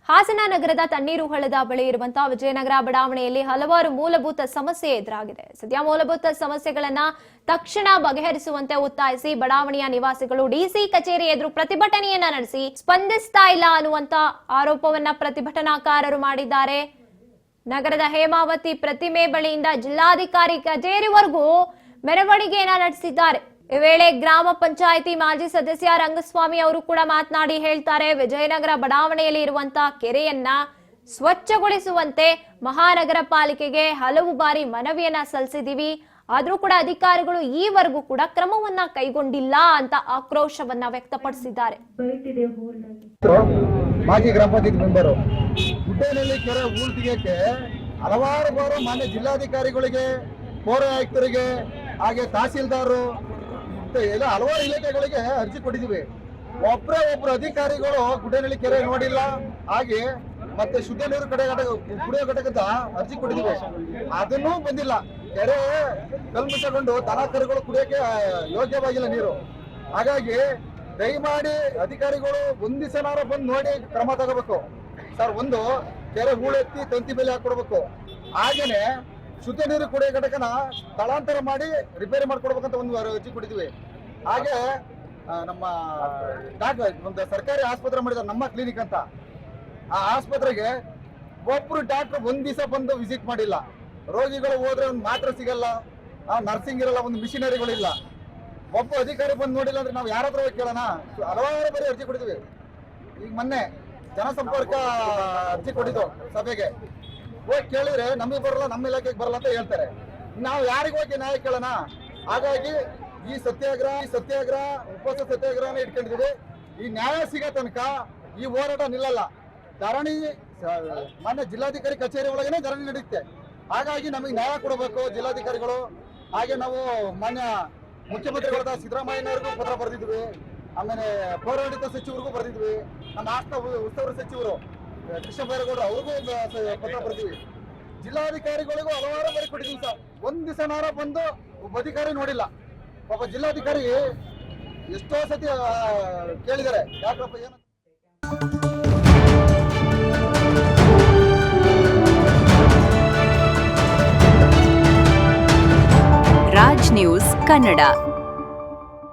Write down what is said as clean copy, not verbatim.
ಹಾಸನ ನಗರದ ತಣ್ಣೀರು ಹಳ್ಳದ ಬಳಿ ಇರುವಂತಹ ವಿಜಯನಗರ ಬಡಾವಣೆಯಲ್ಲಿ ಹಲವಾರು ಮೂಲಭೂತ ಸಮಸ್ಯೆ ಎದುರಾಗಿದೆ. ಸದ್ಯ ಮೂಲಭೂತ ಸಮಸ್ಯೆಗಳನ್ನ ತಕ್ಷಣ ಬಗೆಹರಿಸುವಂತೆ ಒತ್ತಾಯಿಸಿ ಬಡಾವಣೆಯ ನಿವಾಸಿಗಳು ಡಿಸಿ ಕಚೇರಿ ಎದುರು ಪ್ರತಿಭಟನೆಯನ್ನ ನಡೆಸಿ ಸ್ಪಂದಿಸ್ತಾ ಇಲ್ಲ ಅನ್ನುವಂತ ಆರೋಪವನ್ನ ಪ್ರತಿಭಟನಾಕಾರರು ಮಾಡಿದ್ದಾರೆ. ನಗರದ ಹೇಮಾವತಿ ಪ್ರತಿಮೆ ಬಳಿಯಿಂದ ಜಿಲ್ಲಾಧಿಕಾರಿ ಕಚೇರಿವರೆಗೂ ಮೆರವಣಿಗೆಯನ್ನ ನಡೆಸಿದ್ದಾರೆ. ಈ ವೇಳೆ ಗ್ರಾಮ ಪಂಚಾಯಿತಿ ಮಾಜಿ ಸದಸ್ಯ ರಂಗಸ್ವಾಮಿ ಅವರು ಕೂಡ ಮಾತನಾಡಿ ಹೇಳ್ತಾರೆ, ವಿಜಯನಗರ ಬಡಾವಣೆಯಲ್ಲಿ ಇರುವಂತಹ ಕೆರೆಯನ್ನ ಸ್ವಚ್ಛಗೊಳಿಸುವಂತೆ ಮಹಾನಗರ ಪಾಲಿಕೆಗೆ ಹಲವು ಬಾರಿ ಮನವಿಯನ್ನ ಸಲ್ಲಿಸಿದೀವಿ, ಆದ್ರೂ ಕೂಡ ಅಧಿಕಾರಿಗಳು ಈವರೆಗೂ ಕೂಡ ಕ್ರಮವನ್ನ ಕೈಗೊಂಡಿಲ್ಲ ಅಂತ ಆಕ್ರೋಶವನ್ನ ವ್ಯಕ್ತಪಡಿಸಿದ್ದಾರೆ. ಮಾಜಿ ಗ್ರಾಮ ಪಂಚಾಯತ್ ಮೆಂಬರು ಗುಡ್ಡೇನಹಳ್ಳಿ ಕೆರೆ ಹೂಳ್ತಿಗೆ ಹಲವಾರು ಬಾರು ಮಾನ್ಯ ಜಿಲ್ಲಾಧಿಕಾರಿಗಳಿಗೆ, ಪೌರ ಆಯುಕ್ತರಿಗೆ, ಹಾಗೆ ತಹಸೀಲ್ದಾರರು ಎಲ್ಲ ಹಲವಾರು ಇಲಾಖೆಗಳಿಗೆ ಅರ್ಜಿ ಕೊಟ್ಟಿದ್ದೀವಿ. ಒಬ್ರು ಅಧಿಕಾರಿಗಳು ಗುಡ್ಡೇನಹಳ್ಳಿ ಕೆರೆ ನೋಡಿಲ್ಲ, ಹಾಗೆ ಮತ್ತೆ ಶುದ್ಧ ನೀರು ಕುಡಿಯೋ ಘಟಕದ ಅರ್ಜಿ ಕೊಟ್ಟಿದ್ದೀವಿ, ಅದನ್ನೂ ಬಂದಿಲ್ಲ. ಕೆರೆ ಕಲ್ಮಶಗೊಂಡು ದನ ಕರುಗಳು ಕುಡಿಯೋಕೆ ಯೋಗ್ಯವಾಗಿಲ್ಲ ನೀರು. ಹಾಗಾಗಿ ದಯಮಾಡಿ ಅಧಿಕಾರಿಗಳು ಒಂದ್ ದಿವಸನಾರ ಬಂದು ನೋಡಿ ಕ್ರಮ ತಗೋಬೇಕು ಸರ್. ಒಂದು ಕೆರೆ ಹೂಳೆತ್ತಿ ತಂತಿ ಬೇಲಿ ಹಾಕೊಡ್ಬೇಕು, ಹಾಗೇನೆ ಶುದ್ಧ ನೀರು ಕುಡಿಯೋ ಘಟಕನ ಸ್ಥಳಾಂತರ ಮಾಡಿ ರಿಪೇರಿ ಮಾಡ್ಕೊಡ್ಬೇಕಂತ ಒಂದು ಅರ್ಜಿ ಕೊಟ್ಟಿದ್ವಿ. ಹಾಗೆ ನಮ್ಮ ಒಂದು ಸರ್ಕಾರಿ ಆಸ್ಪತ್ರೆ ಮಾಡಿದ್ದಾರೆ, ನಮ್ಮ ಕ್ಲಿನಿಕ್ ಅಂತ. ಆ ಆಸ್ಪತ್ರೆಗೆ ಒಬ್ರು ಡಾಕ್ಟರ್ ಒಂದ್ ದಿವಸ ಬಂದು ವಿಸಿಟ್ ಮಾಡಿಲ್ಲ. ರೋಗಿಗಳು ಹೋದ್ರೆ ಒಂದು ಮಾತ್ರ ಸಿಗಲ್ಲ, ನರ್ಸಿಂಗ್ ಇರಲ್ಲ, ಒಂದು ಮಿಷಿನರಿಗಳಿಲ್ಲ. ಒಬ್ಬ ಅಧಿಕಾರಿ ಬಂದು ನೋಡಿಲ್ಲ ಅಂದ್ರೆ ನಾವು ಯಾರಾದ್ರೂ ಹೋಗಿ ಕೇಳೋಣ? ಹಲವಾರು ಬಾರಿ ಅರ್ಜಿ ಕೊಟ್ಟಿದ್ವಿ. ಈಗ ಮೊನ್ನೆ ಜನಸಂಪರ್ಕ ಅರ್ಜಿ ಕೊಟ್ಟಿದ್ದು ಸಭೆಗೆ ಹೋಗಿ ಕೇಳಿದ್ರೆ ನಮಗೆ ಬರಲ್ಲ, ನಮ್ಮ ಇಲಾಖೆಗೆ ಬರಲ್ಲ ಅಂತ ಹೇಳ್ತಾರೆ. ನಾವು ಯಾರಿಗ ಹೋಗಿ ನ್ಯಾಯ ಕೇಳೋಣ? ಹಾಗಾಗಿ ಈ ಸತ್ಯಾಗ್ರಹ ಉಪವಾಸ ಸತ್ಯಾಗ್ರಹನ ಇಟ್ಕೊಂಡಿದ್ದೀವಿ. ಈ ನ್ಯಾಯ ಸಿಗೋ ತನಕ ಈ ಹೋರಾಟ ನಿಲ್ಲಲ್ಲ. ಧರಣಿ ಮಾನ್ಯ ಜಿಲ್ಲಾಧಿಕಾರಿ ಕಚೇರಿ ಒಳಗೇನೆ ಧರಣಿ ನಡೆಯುತ್ತೆ. ಹಾಗಾಗಿ ನಮಗೆ ನ್ಯಾಯ ಕೊಡಬೇಕು ಜಿಲ್ಲಾಧಿಕಾರಿಗಳು. ಹಾಗೆ ನಾವು ಮಾನ್ಯ ಮುಖ್ಯಮಂತ್ರಿಗಳಾದ ಸಿದ್ದರಾಮಯ್ಯನವ್ರಿಗೂ ಪತ್ರ ಬರೆದಿದ್ವಿ, ಆಮೇಲೆ ಪೌರಾಡಳಿತ ಸಚಿವರಿಗೂ ಬರೆದಿದ್ವಿ, ನಮ್ಮ ರಾಷ್ಟ್ರ ಉಸ್ತುವಾರಿ ಸಚಿವರು ಕೃಷ್ಣ ಬೈರೇಗೌಡರು ಅವ್ರಿಗೂ ಪತ್ರ ಬರ್ತೀವಿ. ಜಿಲ್ಲಾಧಿಕಾರಿಗಳಿಗೂ ಹಲವಾರು ಬಾರಿ ಕೊಟ್ಟಿದ್ದೀವಿ ಸರ್. ಒಂದ್ ದಿವಸನಾರ ಬಂದು ಒಬ್ಬ ಅಧಿಕಾರಿ ನೋಡಿಲ್ಲ. ಪಾಪ ಜಿಲ್ಲಾಧಿಕಾರಿ ಎಷ್ಟೋ ಸತಿ ಕೇಳಿದ್ದಾರೆ, ಯಾಕಪ್ಪ ಏನು. ರಾಜ್ ನ್ಯೂಸ್ ಕನ್ನಡ.